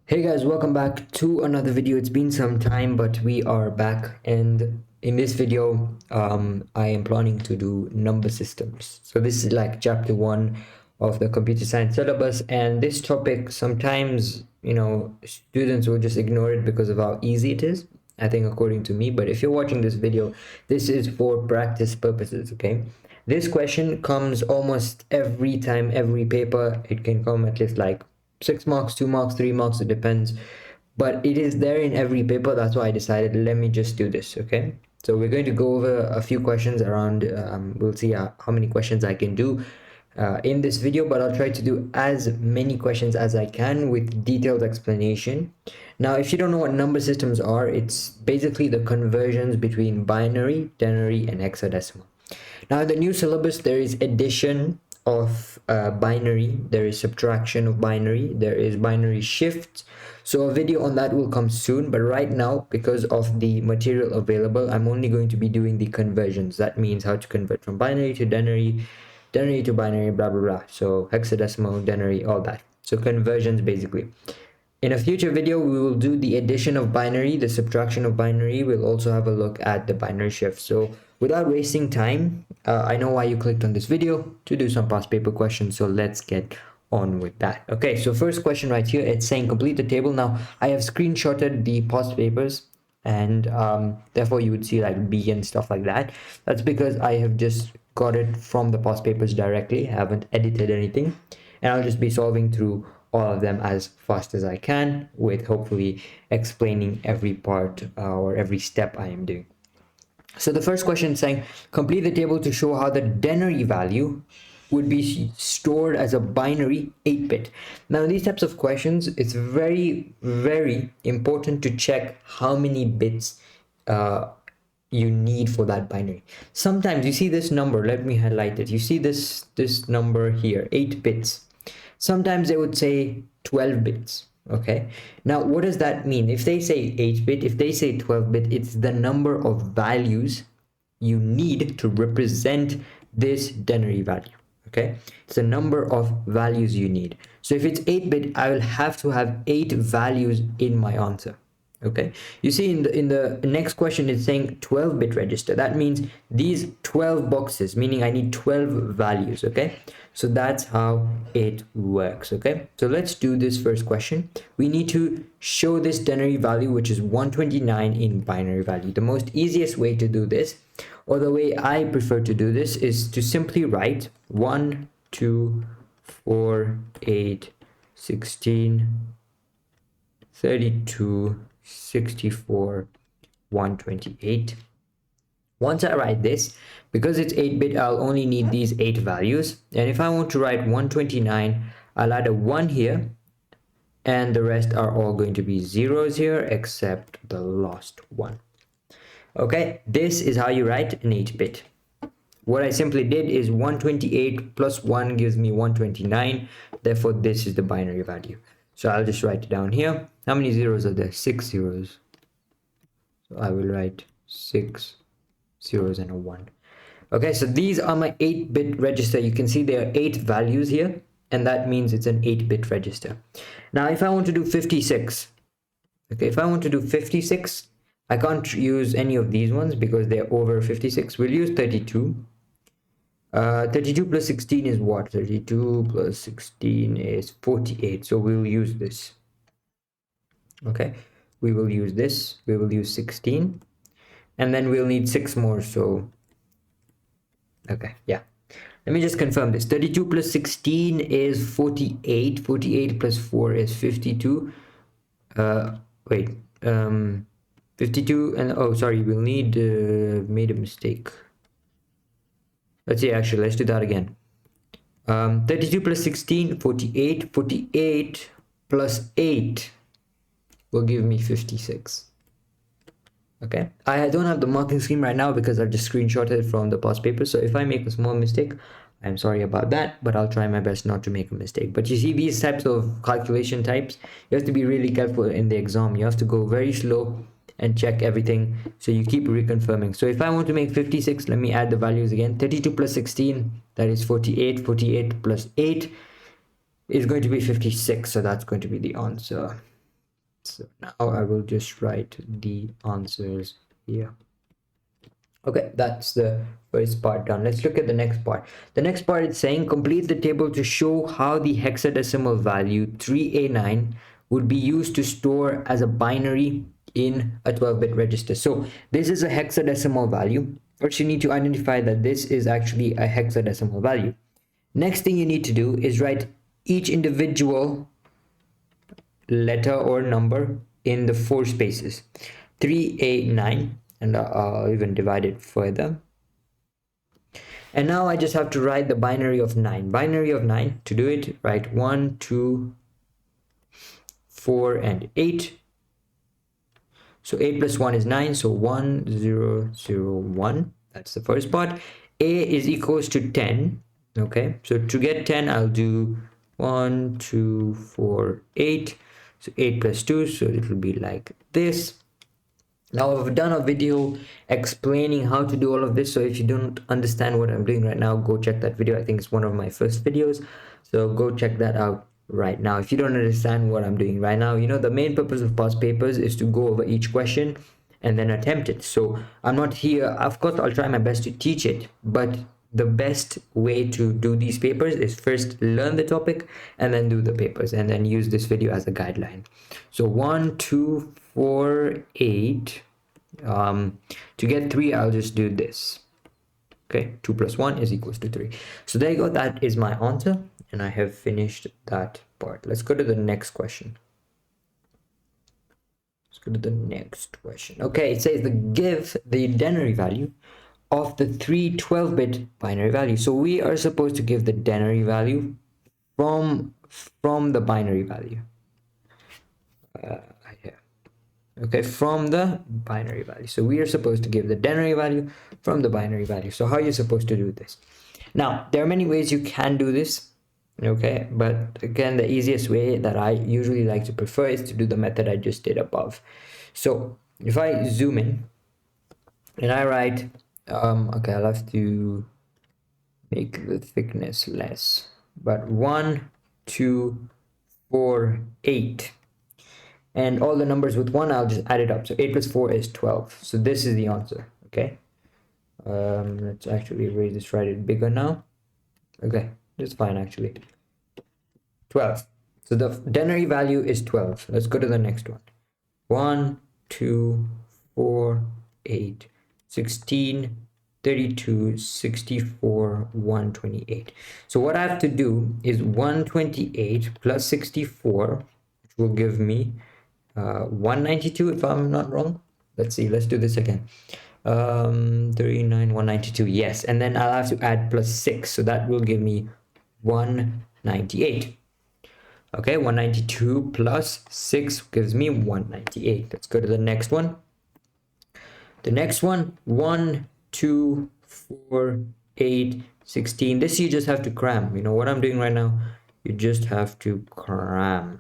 Hey guys, welcome back to another video. It's been some time, but we are back, and in this video I am planning to do number systems. So this is like chapter 1 of the computer science syllabus, and this topic sometimes students will just ignore it because of how easy it is, I think, according to me. But if you're watching this video, this is for practice purposes. Okay, this question comes almost every time, every paper. It can come at least like 6 marks, 2 marks, 3 marks, it depends, but it is there in every paper. That's why I decided, let me just do this. Okay, so we're going to go over a few questions around. We'll see how many questions I can do in this video, but I'll try to do as many questions as I can with detailed explanation. Now, if you don't know what number systems are, it's basically the conversions between binary, denary, and hexadecimal. Now, in the new syllabus, there is addition of binary, there is subtraction of binary, there is binary shift. So a video on that will come soon, but right now, because of the material available, I'm only going to be doing the conversions. That means how to convert from binary to denary, denary to binary, blah blah blah. So hexadecimal, denary, all that. So conversions basically. In a future video, we will do the addition of binary, the subtraction of binary. We'll also have a look at the binary shift. So without wasting time, I know why you clicked on this video, to do some past paper questions. So let's get on with that. Okay, so first question right here, it's saying complete the table. Now, I have screenshotted the past papers, and therefore you would see like B and stuff like that. That's because I have just got it from the past papers directly. I haven't edited anything, and I'll just be solving through all of them as fast as I can, with hopefully explaining every part or every step I am doing. So the first question is saying complete the table to show how the denary value would be stored as a binary 8-bit. Now, these types of questions, it's very important to check how many bits you need for that binary. Sometimes you see this number, let me highlight it. You see this number here, 8 bits. Sometimes they would say 12 bits. Okay, now what does that mean? If they say 8-bit, if they say 12-bit, it's the number of values you need to represent this denary value. Okay, it's the number of values you need. So if it's 8-bit, I will have to have 8 values in my answer. Okay, you see in the next question, it's saying 12-bit register. That means these 12 boxes, meaning I need 12 values. Okay, so that's how it works. Okay, so let's do this first question. We need to show this denary value, which is 129 in binary value. The most easiest way to do this, or the way I prefer to do this, is to simply write 1, 2, 4, 8, 16, 32, 64, 128. Once I write this, because it's 8-bit, I'll only need these 8 values. And if I want to write 129, I'll add a 1 here, and the rest are all going to be zeros here, except the last one. Okay, this is how you write an 8-bit. What I simply did is 128 plus 1 gives me 129. Therefore, this is the binary value. So I'll just write it down here. How many zeros are there? 6 zeros. So I will write 6 zeros and a 1. Okay, so these are my 8-bit register. You can see there are 8 values here, and that means it's an 8-bit register. Now, if I want to do 56, okay, if I want to do 56, I can't use any of these ones because they're over 56. We'll use 32. 32 plus 16 is what? 32 plus 16 is 48. So we'll use this. Okay, we will use this. We will use 16. And then we'll need 6 more. So, okay, yeah. Let me just confirm this. 32 plus 16 is 48. 48 plus 4 is 52. 52 and, oh, sorry, we'll need, made a mistake. Let's see, actually, let's do that again. 32 plus 16, 48. 48 plus 8 will give me 56. Okay, I don't have the marking scheme right now because I've just screenshotted it from the past paper. So if I make a small mistake, I'm sorry about that, but I'll try my best not to make a mistake. But you see, these types of calculation types, you have to be really careful in the exam. You have to go very slow and check everything, so you keep reconfirming. So if I want to make 56, let me add the values again. 32 plus 16, that is 48. 48 plus 8 is going to be 56, so that's going to be the answer. So now I will just write the answers here. Okay, that's the first part done. Let's look at the next part. The next part is saying complete the table to show how the hexadecimal value 3A9 would be used to store as a binary in a 12-bit register. So this is a hexadecimal value. First, you need to identify that this is actually a hexadecimal value. Next thing you need to do is write each individual letter or number in the 4 spaces. 3A9, and I'll even divide it further. And now I just have to write the binary of 9. Binary of 9, to do it, write 1, 2, 4, and 8. So 8 plus 1 is 9, so 1, 0, 0, 1. That's the first part. A is equals to 10. Okay, so to get 10, I'll do 1, 2, 4, 8. So 8 plus 2, so it will be like this. Now I've done a video explaining how to do all of this, so if you don't understand what I'm doing right now, go check that video. I think it's one of my first videos, so go check that out right now. If you don't understand what I'm doing right now, you know, the main purpose of past papers is to go over each question and then attempt it. So I'm not here, of course I'll try my best to teach it, but the best way to do these papers is first learn the topic and then do the papers, and then use this video as a guideline. So 1, 2, 4, 8. To get 3, I'll just do this. Okay, 2 plus 1 is equals to 3. So there you go, that is my answer, and I have finished that part. Let's go to the next question. Let's go to the next question. Okay, it says give the denary value of the 3 12-bit binary values. So we are supposed to give the denary value from the binary value. Okay, from the binary value. So we are supposed to give the denary value from the binary value. So how are you supposed to do this? Now, there are many ways you can do this. Okay, but again, the easiest way that I usually like to prefer is to do the method I just did above. So if I zoom in and I write, okay, I'll have to make the thickness less, but 1, 2, 4, 8. And all the numbers with 1, I'll just add it up. So 8 plus 4 is 12. So this is the answer, okay? Let's actually erase this, write it bigger now. Okay, that's fine actually. 12. So the denary value is 12. Let's go to the next one. 1, 2, 4, 8, 16, 32, 64, 128. So what I have to do is 128 plus 64, which will give me 192 if I'm not wrong. Let's see, let's do this again. 39, 192, yes, and then I'll have to add plus 6, so that will give me 198. Okay, 192 plus 6 gives me 198. Let's go to the next one. The next one, 1, 2, 4, 8, 16. This you just have to cram. You know what I'm doing right now? You just have to cram.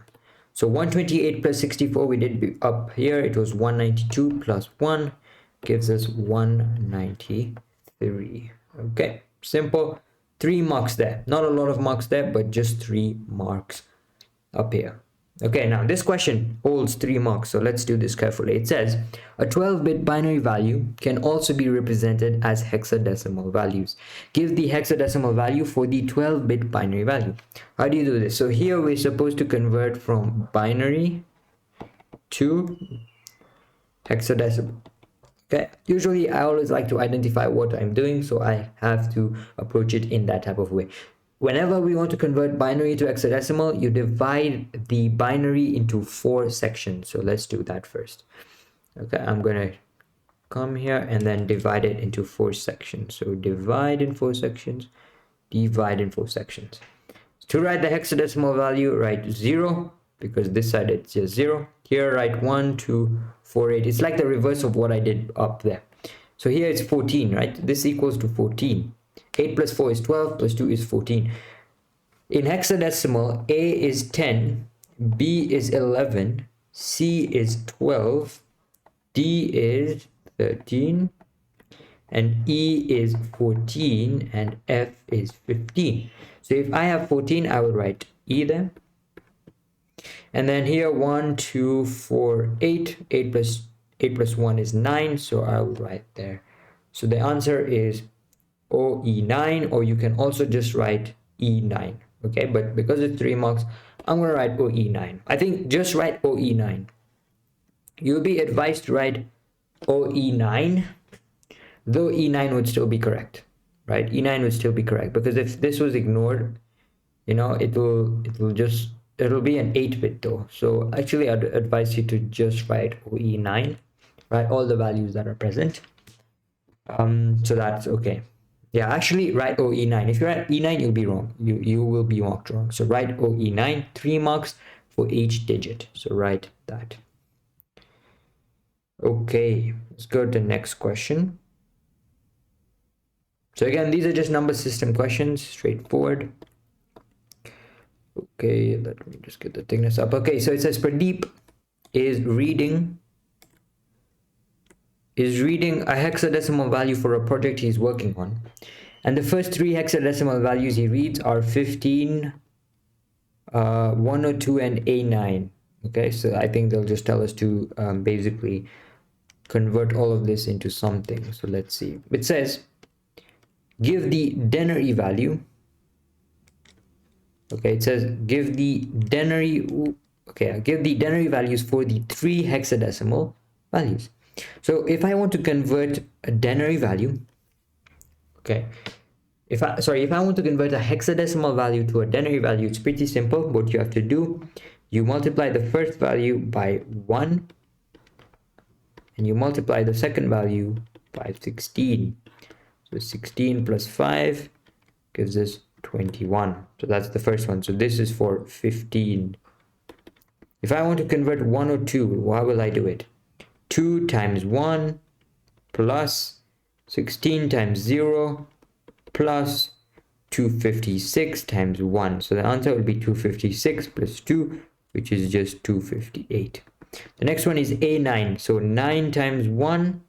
So 128 plus 64, we did up here. It was 192 plus 1 gives us 193. Okay, simple. 3 marks there. Not a lot of marks there, but just 3 marks up here. Okay, now this question holds 3 marks, so let's do this carefully. It says a 12-bit binary value can also be represented as hexadecimal values. Give the hexadecimal value for the 12-bit binary value. How do you do this? So here we're supposed to convert from binary to hexadecimal. Okay, usually I always like to identify what I'm doing, so I have to approach it in that type of way. Whenever we want to convert binary to hexadecimal, you divide the binary into 4 sections. So let's do that first. Okay, I'm gonna come here and then divide it into 4 sections. So divide in 4 sections, divide in 4 sections. To write the hexadecimal value, write 0, because this side it's just 0. Here write 1, 2, 4, 8. It's like the reverse of what I did up there. So here it's 14, right? This equals to 14. 8 plus 4 is 12, plus 2 is 14. In hexadecimal, A is 10, B is 11, C is 12, D is 13, and E is 14, and F is 15. So if I have 14, I will write E there. And then here 1, 2, 4, 8. 8 plus 1 is 9, so I'll write there. So the answer is OE9, or you can also just write E9. Okay, but because it's 3 marks, I'm going to write OE9. I think just write OE9. You'll be advised to write OE9, though E9 would still be correct, right? E9 would still be correct, because if this was ignored, you know, it'll be an 8-bit though. So actually I'd advise you to just write OE9, write all the values that are present. So that's okay. Yeah, actually write OE9. If you write E9, you'll be wrong. You will be marked wrong. So write OE9, 3 marks for each digit. So write that. Okay, let's go to the next question. So again, these are just number system questions, straightforward. Okay, let me just get the thickness up. Okay, so it says Pradeep is reading a hexadecimal value for a project he's working on, and the first 3 hexadecimal values he reads are 15, 102 and A9. Okay, so I think they'll just tell us to basically convert all of this into something. So let's see. It says give the denary value. Okay, it says give the denary. Okay, give the denary values for the 3 hexadecimal values. So if I want to convert a denary value, okay, if I want to convert a hexadecimal value to a denary value, it's pretty simple. What you have to do, you multiply the first value by 1, and you multiply the second value by 16. So 16 plus 5 gives us 21. So that's the first one. So this is for 15. If I want to convert 102, how will I do it? 2 times 1 plus 16 times 0 plus 256 times 1. So the answer will be 256 plus 2, which is just 258. The next one is A9. So 9 times 1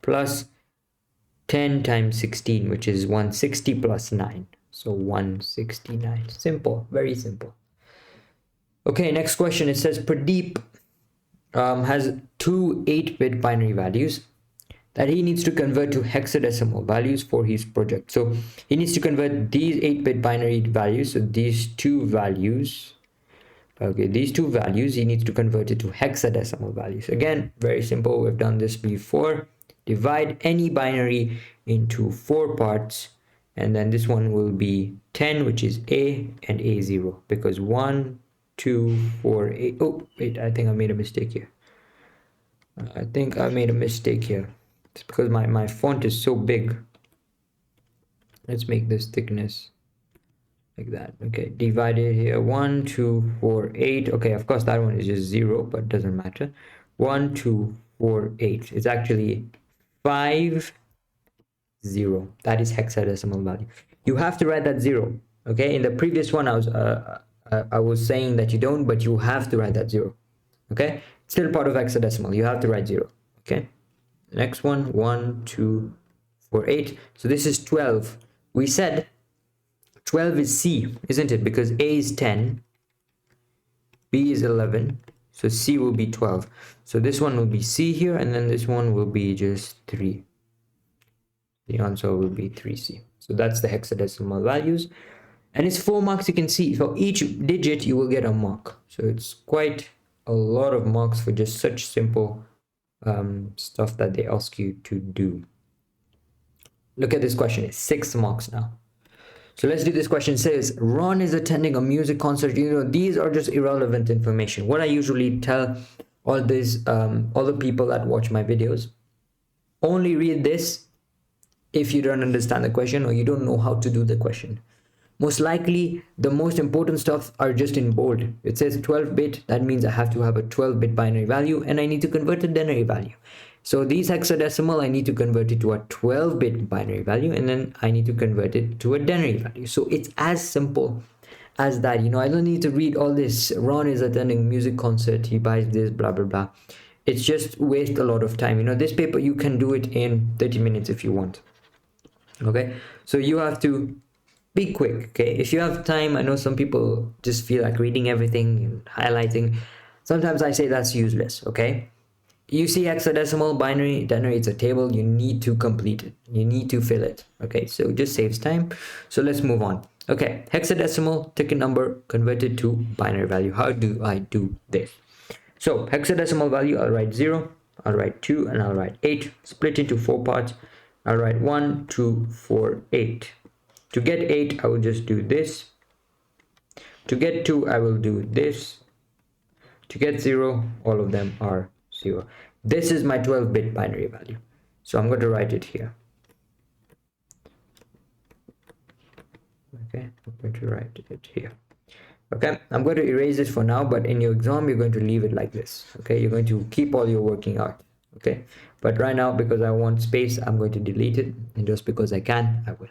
plus 10 times 16, which is 160 plus 9. So 169. Simple, very simple. Okay, next question. It says Pradeep has 2 8-bit binary values that he needs to convert to hexadecimal values for his project. So he needs to convert these 8-bit binary values, so these 2 values, okay, these 2 values, he needs to convert it to hexadecimal values. Again, very simple. We've done this before. Divide any binary into 4 parts, and then this one will be 10, which is A, and A0, because 1, 2, 4, 8. Oh, wait, I think I made a mistake here. It's because my font is so big. Let's make this thickness like that. Okay, divided here. 1, 2, 4, 8. Okay, of course that one is just 0, but doesn't matter. 1, 2, 4, 8. It's actually 5, 0. That is hexadecimal value. You have to write that 0. Okay, in the previous one I was saying that you don't, but you have to write that 0. Okay, still part of hexadecimal. You have to write 0. Okay, next one, 1, 2, 4, 8. So this is 12. We said 12 is C, isn't it? Because A is 10, B is 11, so C will be 12. So this one will be C here, and then this one will be just 3. The answer will be 3C. So that's the hexadecimal values, and it's 4 marks. You can see for each digit you will get a mark, so it's quite a lot of marks for just such simple stuff that they ask you to do. Look at this question. It's 6 marks now. So let's do this question. It says Ron is attending a music concert. You know, these are just irrelevant information. What I usually tell all these all the people that watch my videos, only read this if you don't understand the question or you don't know how to do the question. Most likely the most important stuff are just in bold. It says 12-bit, that means I have to have a 12-bit binary value, and I need to convert a denary value. So these hexadecimal, I need to convert it to a 12-bit binary value, and then I need to convert it to a denary value. So it's as simple as that. You know, I don't need to read all this. Ron is attending music concert, he buys this, blah blah blah. It's just waste a lot of time. You know, this paper you can do it in 30 minutes if you want. Okay, so you have to be quick, okay? If you have time, I know some people just feel like reading everything and highlighting. Sometimes I say that's useless, okay? You see hexadecimal, binary, denary, it's a table. You need to complete it. You need to fill it, okay? So it just saves time. So let's move on. Okay, hexadecimal, take a number, convert it to binary value. How do I do this? So hexadecimal value, I'll write 0, I'll write 2, and I'll write 8. Split into 4 parts. I'll write 1, 2, 4, 8. To get 8, I will just do this. To get 2, I will do this. To get 0, all of them are 0. This is my 12-bit binary value. So I'm going to write it here. Okay, I'm going to write it here. Okay, I'm going to erase this for now, but in your exam, you're going to leave it like this. Okay, you're going to keep all your working out. Okay, but right now, because I want space, I'm going to delete it. And just because I can, I will.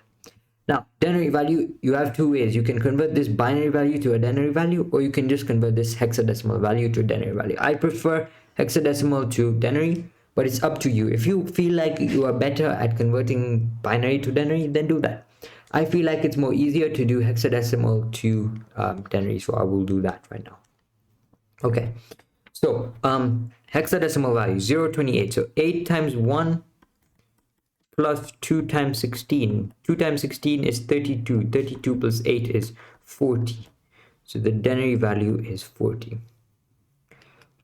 Now, denary value, you have two ways. You can convert this binary value to a denary value, or you can just convert this hexadecimal value to a denary value. I prefer hexadecimal to denary, but it's up to you. If you feel like you are better at converting binary to denary, then do that. I feel like it's more easier to do hexadecimal to denary, so I will do that right now. Okay, so hexadecimal value 0.28. So 8 times 1 plus 2 times 16. 2 times 16 is 32. 32 plus 8 is 40. So the denary value is 40.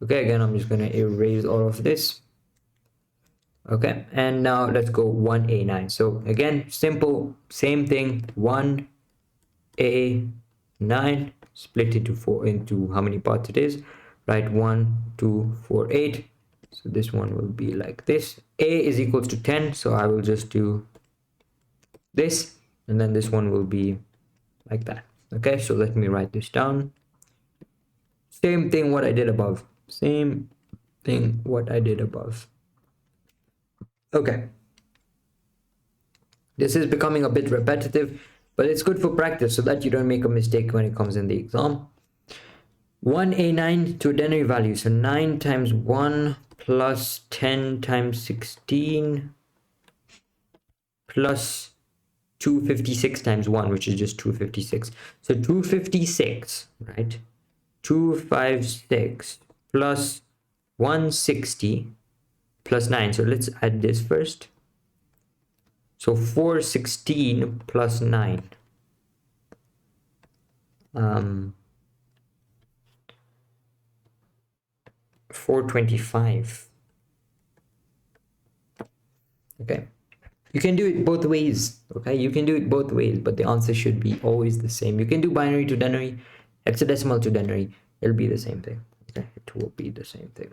Okay, again, I'm just going to erase all of this. Okay, and now let's go 1A9. So again, simple, same thing. 1A9 split into how many parts it is. Right, 1, 2, 4, 8. So this one will be like this. A is equals to 10, so I will just do this, and then this one will be like that. Okay, so let me write this down. Same thing what I did above. Same thing what I did above. Okay. This is becoming a bit repetitive, but it's good for practice so that you don't make a mistake when it comes in the exam. 1A9 to a denary value. So 9 times 1 plus 10 times 16 plus 256 times 1, which is just 256. So 256, right? 256 plus 160 plus 9. So let's add this first. So 416 plus 9. 425. Okay. You can do it both ways. Okay. You can do it both ways, but the answer should be always the same. You can do binary to denary, hexadecimal to denary. It'll be the same thing. Okay. It will be the same thing.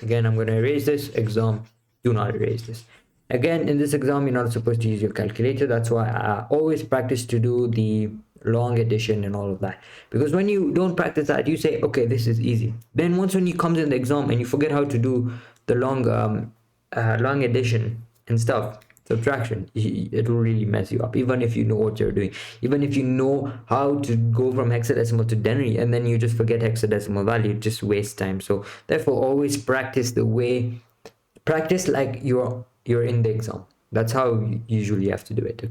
Again, I'm going to erase this. Exam, do not erase this. Again, in this exam, you're not supposed to use your calculator. That's why I always practice to do the long addition and all of that. Because when you don't practice that, you say, okay, this is easy. Then once when you comes in the exam and you forget how to do the long addition and stuff, subtraction, it will really mess you up, even if you know what you're doing. Even if you know how to go from hexadecimal to denary, and then you just forget hexadecimal value, it just wastes time. So therefore, always practice like you're in the exam. That's how you usually have to do it.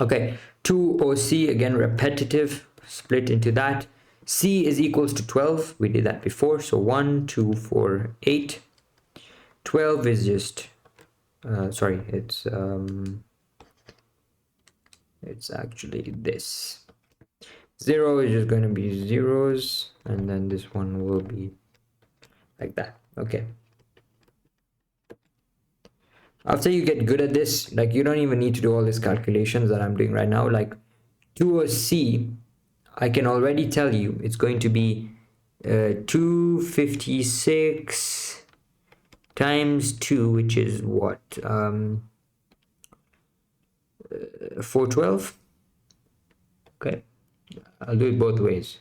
Okay, 2 OC, again repetitive, split into that. C is equals to 12. We did that before. So 1, 2, 4, 8. 12 is just it's actually this. 0 is just going to be zeros, and then this one will be like that. Okay, after you get good at this, like you don't even need to do all these calculations that I'm doing right now. Like 2 or C, I can already tell you it's going to be 256 times 2, which is what, 412. Okay, I'll do it both ways.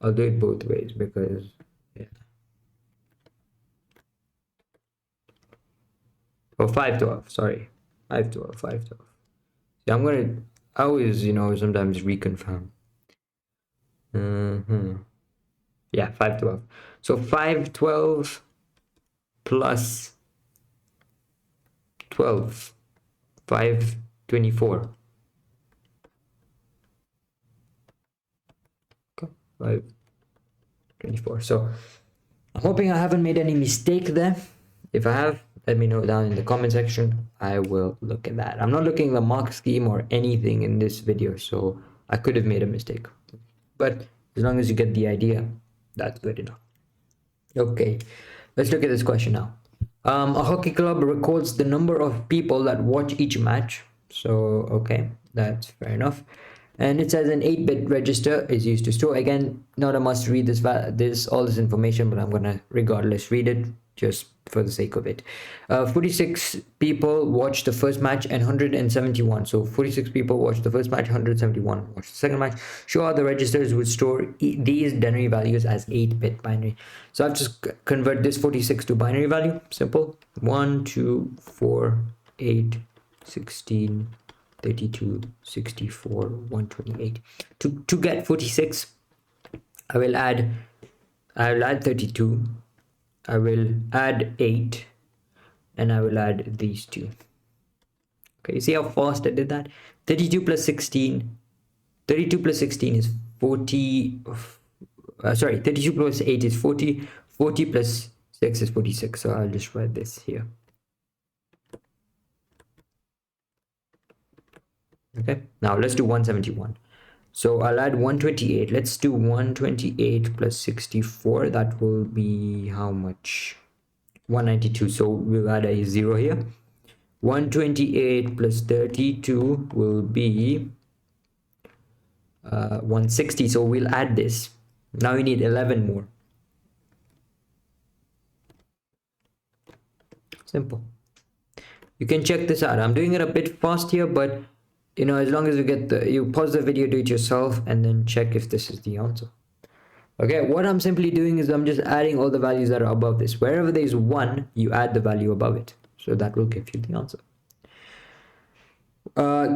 Because yeah. Oh, 512, sorry, 512. Yeah, I always, sometimes reconfirm. Yeah, 512. So 512 plus 12, 524. 524. So I'm hoping I haven't made any mistake there. If I have, let me know down in the comment section. I will look at that. I'm not looking at the mark scheme or anything in this video, so I could have made a mistake. But as long as you get the idea, that's good enough. Okay, let's look at this question now. A hockey club records the number of people that watch each match. So, okay, that's fair enough. And it says an 8-bit register is used to store. Again, not a must read all this information, but I'm gonna regardless read it just for the sake of it. 46 people watched the first match and 171. So 46 people watched the first match, 171 watched the second match. Show how the registers would store these denary values as 8-bit binary. So I've just convert this 46 to binary value. Simple. 1, 2, 4, 8, 16, 32, 64, 128. To get 46, I will add 32. I will add 8, and I will add these two. Okay, you see how fast I did that? 32 plus 16. 32 plus 16 is 40. 32 plus 8 is 40. 40 plus 6 is 46. So I'll just write this here. Okay, now let's do 171. So I'll add 128. Let's do 128 plus 64. That will be how much? 192. So we'll add a 0 here. 128 plus 32 will be 160. So we'll add this. Now we need 11 more. Simple. You can check this out. I'm doing it a bit fast here, but you know, as long as you pause the video, do it yourself, and then check if this is the answer. Okay, what I'm simply doing is I'm just adding all the values that are above this. Wherever there's 1, you add the value above it. So that will give you the answer.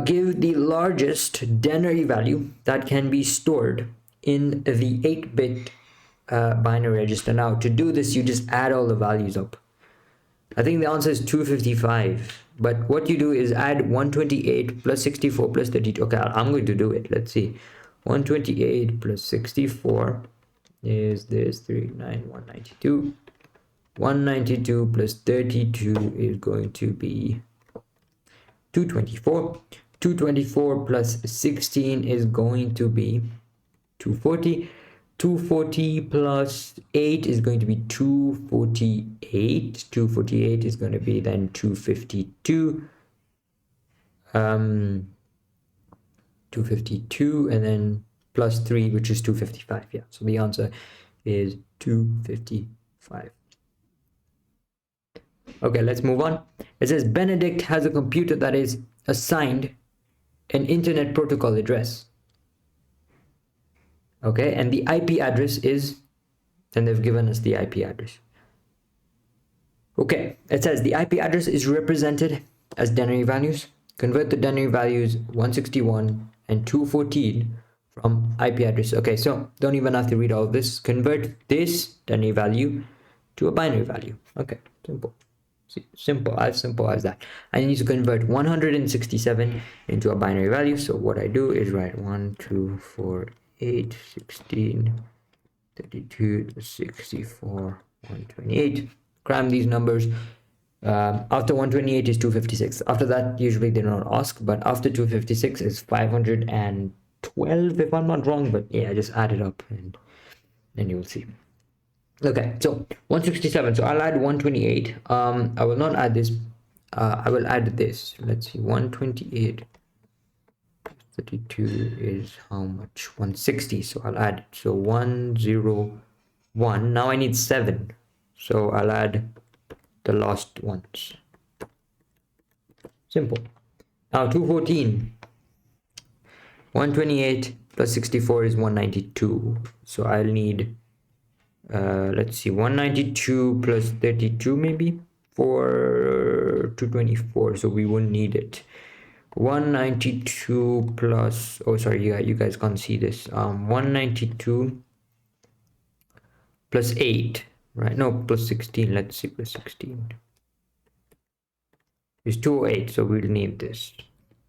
Give the largest denary value that can be stored in the 8-bit binary register. Now, to do this, you just add all the values up. I think the answer is 255. But what you do is add 128 plus 64 plus 32. Okay, I'm going to do it. Let's see. 128 plus 64 is this 39, 192. 192 plus 32 is going to be 224. 224 plus 16 is going to be 240. 240 plus 8 is going to be 248. 248 is going to be then 252. 252 and then plus 3, which is 255. Yeah, so the answer is 255. Okay, let's move on. It says Benedict has a computer that is assigned an internet protocol address. Okay, and the IP address is, and they've given us the IP address. Okay, it says the IP address is represented as denary values. Convert the denary values 161 and 214 from IP address. Okay, so don't even have to read all of this. Convert this denary value to a binary value. Okay, simple. See, as simple as that. I need to convert 167 into a binary value. So what I do is write 1, 2, 4, 8, 16, 32, 64, 128. Cram these numbers. After 128 is 256. After that, usually they don't ask, but after 256 is 512, if I'm not wrong. But yeah, just add it up and then you will see. Okay, so 167. So I'll add 128. I will not add this. I will add this. Let's see, 128. 32 is how much? 160. So I'll add, so 101. Now I need 7, so I'll add the last ones. Simple. Now 214. 128 plus 64 is 192. So I'll need let's see, 192 plus 32 maybe for 224. So we won't need it. 192 plus, oh sorry, yeah, you guys can't see this. 192 plus 8, right? No, plus 16. Let's see, plus 16 is 208. So we'll need this,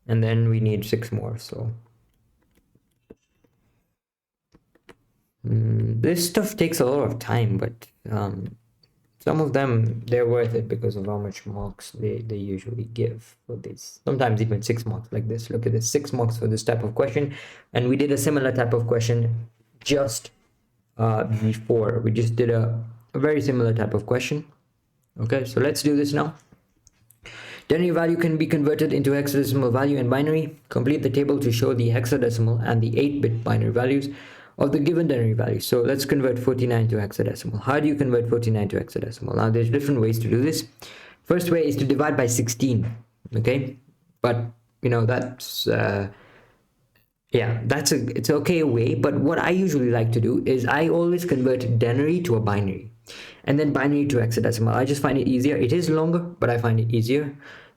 and then we need 6 more. So This stuff takes a lot of time, but some of them, they're worth it because of how much marks they usually give for this. Sometimes even 6 marks like this. Look at this, 6 marks for this type of question. And we did a similar type of question just before. We just did a very similar type of question. Okay, so let's do this now. Denary value can be converted into hexadecimal value and binary. Complete the table to show the hexadecimal and the 8-bit binary values of the given denary value. So let's convert 49 to hexadecimal. How do you convert 49 to hexadecimal? Now there's different ways to do this. First way is to divide by 16. Okay, but you know that's yeah, it's okay way. But what I usually like to do is I always convert denary to a binary and then binary to hexadecimal. I just find it easier. It is longer, but I find it easier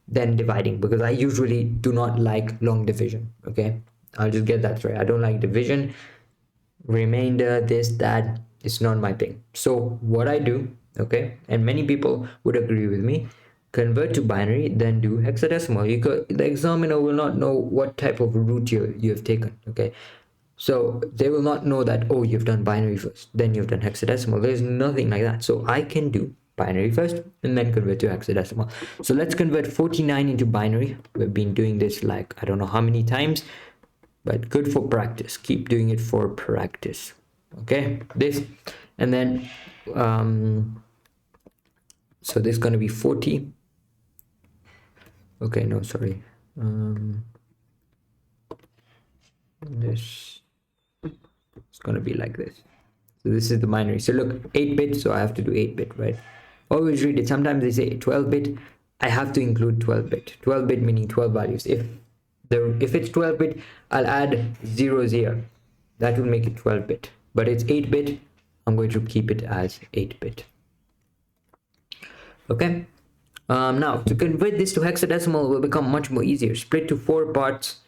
than dividing because I usually do not like long division. Okay, I'll just get that straight. I don't like division, remainder, this, that. It's not my thing. So what I do, okay, and many people would agree with me, convert to binary, then do hexadecimal. The examiner will not know what type of route you have taken. Okay, so they will not know that, oh, you've done binary first, then you've done hexadecimal. There's nothing like that. So I can do binary first and then convert to hexadecimal. So let's convert 49 into binary. We've been doing this like I don't know how many times, but good for practice. Keep doing it for practice. Okay, this, and then so this is going to be 40. Okay, no, sorry, this is going to be like this. So this is the binary. So look, 8-bit, so I have to do 8-bit, right? Always read it. Sometimes they say 12-bit. I have to include 12-bit. 12-bit meaning 12 values. If it's 12-bit, I'll add zeros here. That will make it 12-bit. But it's 8-bit. I'm going to keep it as 8-bit. Okay. Now to convert this to hexadecimal will become much more easier. Split to 4 parts,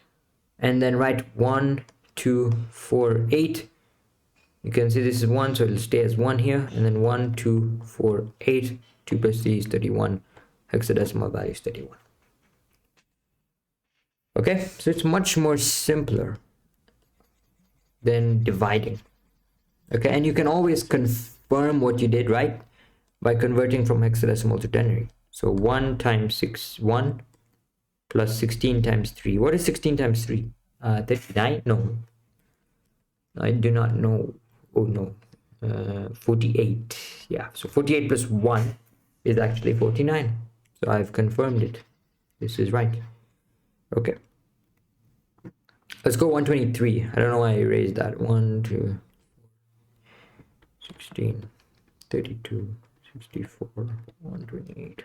and then write 1, 2, 4, 8. You can see this is 1, so it'll stay as 1 here, and then 1, 2, 4, 8. 2 plus 3 is 31. Hexadecimal value is 31. Okay, so it's much more simpler than dividing. Okay, and you can always confirm what you did right by converting from hexadecimal to denary. So 1 times 6, 1 plus 16 times 3. What is 16 times 3? 39? No, I do not know. Oh no, 48. Yeah, so 48 plus 1 is actually 49. So I've confirmed it. This is right. Okay, let's go 123. I don't know why I erased that. 1, 2, 16, 32, 64, 128.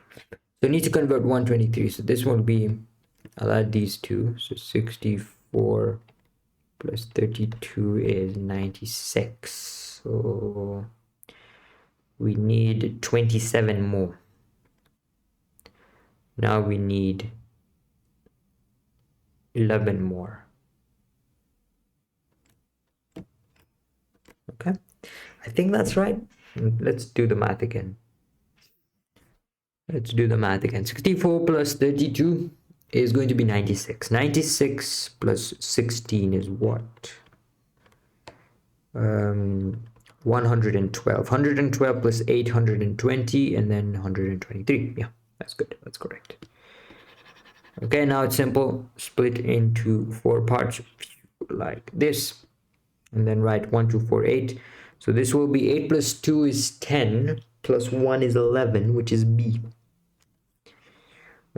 So I need to convert 123. So this will be, I'll add these two. So 64 plus 32 is 96. So we need 27 more. Now we need 11 more. Okay, I think that's right. Let's do the math again. 64 plus 32 is going to be 96. 96 plus 16 is what? 112. 112 plus 820, and then 123. Yeah, that's good. That's correct. Okay, now it's simple. Split into 4 parts like this, and then write 1, 2, 4, 8. So this will be 8 plus 2 is 10, plus 1 is 11, which is B.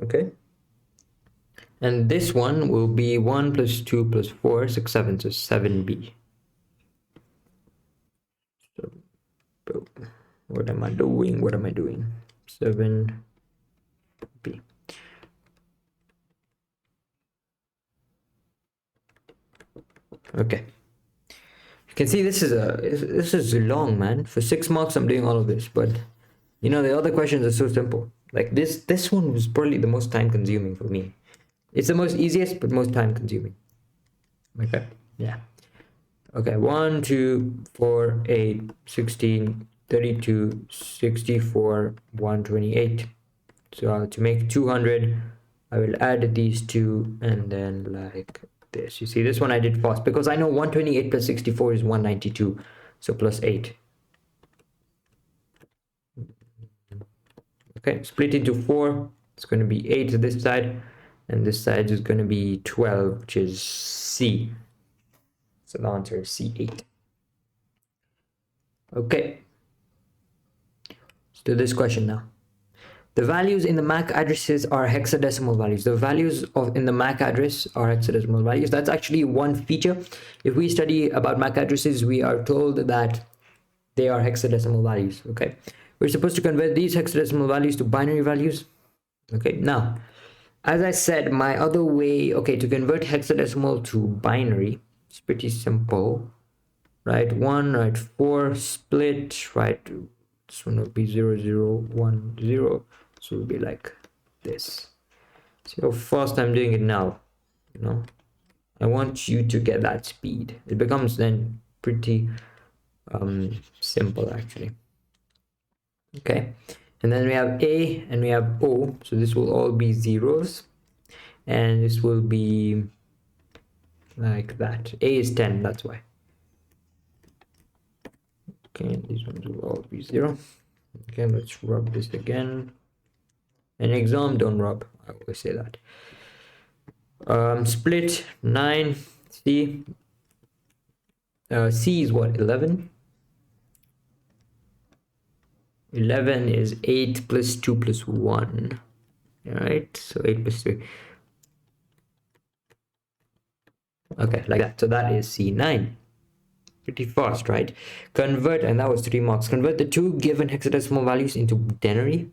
Okay, and this one will be 1 plus 2 plus 4, 6, 7, so 7B. So what am I doing? 7B. Okay, you can see this is long, man. For 6 marks I'm doing all of this, but you know the other questions are so simple. Like this one was probably the most time consuming for me. It's the most easiest but most time consuming. Okay, yeah. Okay, 1, 2, 4, 8, 16, 32, 64, 128. So to make 200, I will add these two, and then like this. You see, this one I did fast because I know 128 plus 64 is 192. so plus 8. Okay, split into 4, it's going to be 8 to this side, and this side is going to be 12, which is C. So the answer is C8. Okay, let's do this question now. The values in the MAC addresses are hexadecimal values. The values in the MAC address are hexadecimal values. That's actually one feature. If we study about MAC addresses, we are told that they are hexadecimal values. Okay, we're supposed to convert these hexadecimal values to binary values. Okay, now, as I said, my other way, okay, to convert hexadecimal to binary, it's pretty simple. Right 1, right 4, split, right, this one will be 0, 0, 1, 0. So it will be like this. See how fast I'm doing it now, you know. I want you to get that speed. It becomes then pretty simple actually. Okay, and then we have A and we have O, so this will all be zeros, and this will be like that. A is 10, that's why. Okay, these ones will all be 0. Okay, let's rub this again. An exam, don't rub, I always say that. Split 9, C. C is what, 11? 11 is 8 plus 2 plus 1. Alright, so 8 plus 3. Okay, like that. So that is C9. Pretty fast, right? Convert, and that was 3 marks. Convert the two given hexadecimal values into denary.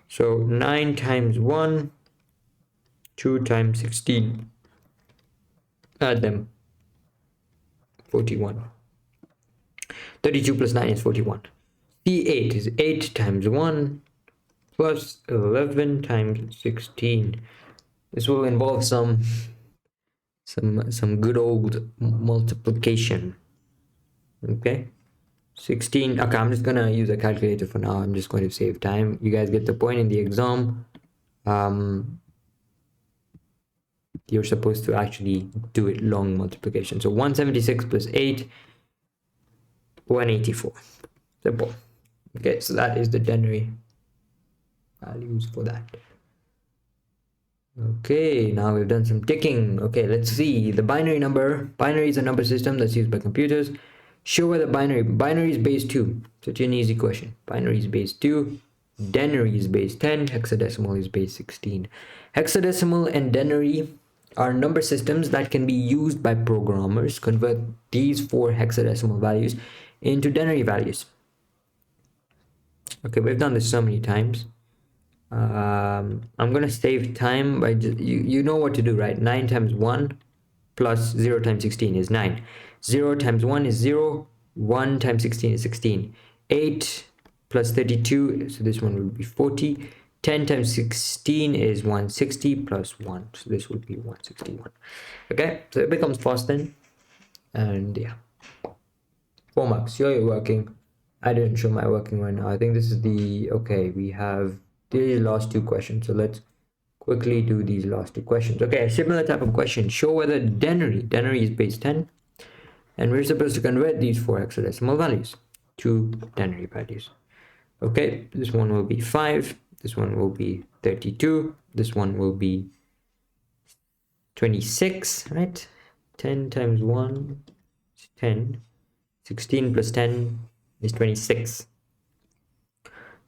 So 9 times 1, 2 times 16. Add them. 41. 32 plus 9 is 41. C8 is 8 times 1 plus 11 times 16. This will involve some good old multiplication. Okay, 16. Okay, I'm just gonna use a calculator for now. I'm just going to save time. You guys get the point. In the exam, you're supposed to actually do it long multiplication. So 176 plus 8, 184. Simple. Okay, so that is the denary values for that. Okay, now we've done some ticking. Okay, let's see the binary number. Binary is a number system that's used by computers. Show whether binary is base 2. Such an easy question. Binary is base 2, denary is base 10, hexadecimal is base 16. Hexadecimal and denary are number systems that can be used by programmers. Convert these 4 hexadecimal values into denary values. Okay, we've done this so many times. I'm gonna save time by you know what to do, right? 9 times 1 plus 0 times 16 is 9. 0 times 1 is 0. 1 times 16 is 16. 8 plus 32, so this one will be 40. 10 times 16 is 160 plus 1, so this will be 161. Okay, so it becomes fast then. And yeah, 4 marks. Show you're working. I didn't show my working right now. I think this is the, okay, we have these last 2 questions, so let's quickly do these last 2 questions. Okay, a similar type of question. Show whether denary is base 10, and we're supposed to convert these 4 hexadecimal values to denary values. Okay, this one will be 5, this one will be 32, this one will be 26, right? 10 times 1 is 10. 16 plus 10 is 26.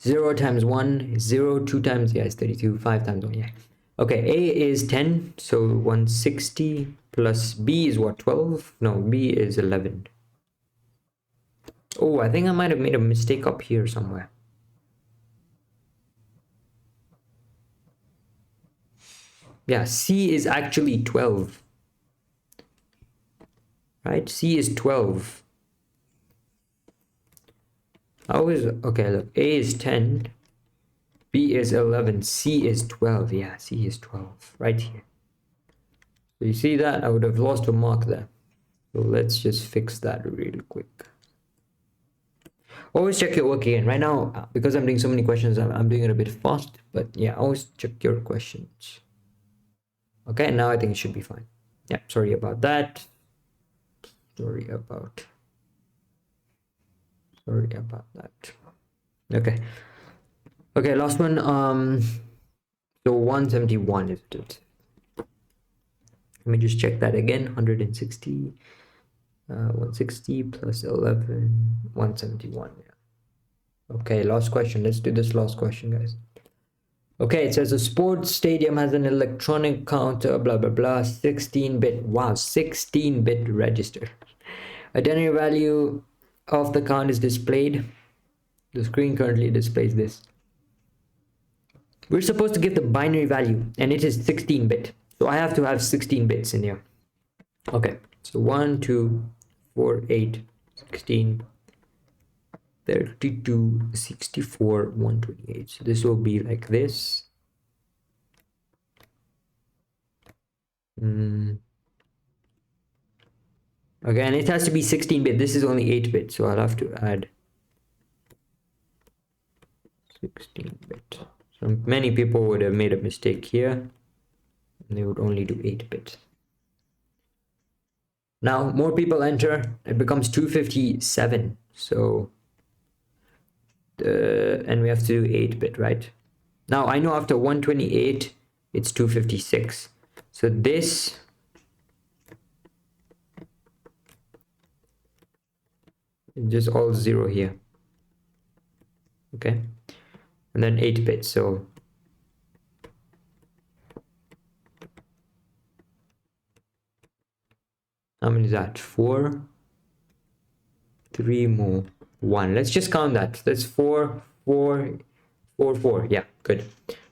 0 times 1 is 0. 2 times, yeah, is 32. 5 times 1, yeah. Okay, A is 10, so 160 plus B is what, 12? No, B is 11. Oh, I think I might have made a mistake up here somewhere. Yeah, C is actually 12. Right? C is 12. How is, okay, look, A is 10, B is 11, C is 12. Yeah, C is 12, right here. So you see that? I would have lost a mark there. So let's just fix that real quick. Always check your work again. Right now, because I'm doing so many questions, I'm doing it a bit fast. But yeah, always check your questions. Okay, now I think it should be fine. Yeah, sorry about that. Sorry about Sorry about that. Okay, last one. So 171 is it? Let me just check that again. 160, 160 plus 11, 171. Yeah. Okay, last question. Let's do this last question, guys. Okay, it says a sports stadium has an electronic counter, blah blah blah, 16-bit. Wow, 16-bit register. A denary value of the count is displayed. The screen currently displays this. We're supposed to give the binary value, and it is 16-bit. So I have to have 16 bits in here. Okay, so 1, 2, 4, 8, 16, 32, 64, 128. So this will be like this. Okay, and it has to be 16-bit. This is only 8-bit, so I'll have to add 16-bit. So many people would have made a mistake here, and they would only do 8-bit. Now more people enter, it becomes 257. So and we have to do 8-bit, right? Now I know after 128 it's 256. So this is just all 0 here. Okay, and then 8-bit. So how many is that? 4, 3 more, 1. Let's just count that. That's 4, 4, 4, 4. Yeah, good.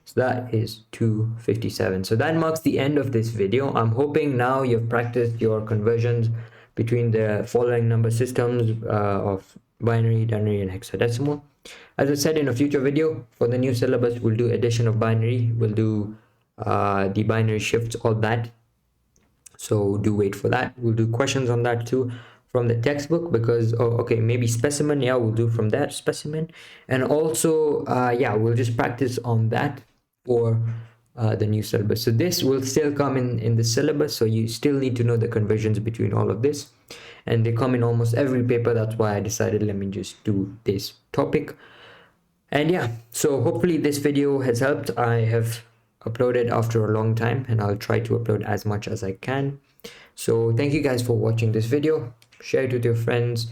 So that is 257. So that marks the end of this video. I'm hoping now you've practiced your conversions between the following number systems of binary, denary, and hexadecimal. As I said in a future video, for the new syllabus, we'll do addition of binary, we'll do the binary shifts, all that. So do wait for that. We'll do questions on that too from the textbook, because okay, maybe specimen, yeah, we'll do from that specimen. And also yeah, we'll just practice on that for the new syllabus. So this will still come in the syllabus, so you still need to know the conversions between all of this, and they come in almost every paper. That's why I decided let me just do this topic. And yeah, so hopefully this video has helped. I have uploaded after a long time, and I'll try to upload as much as I can. So thank you guys for watching this video. Share it with your friends,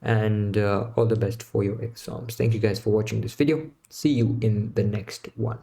and all the best for your exams. Thank you guys for watching this video. See you in the next one.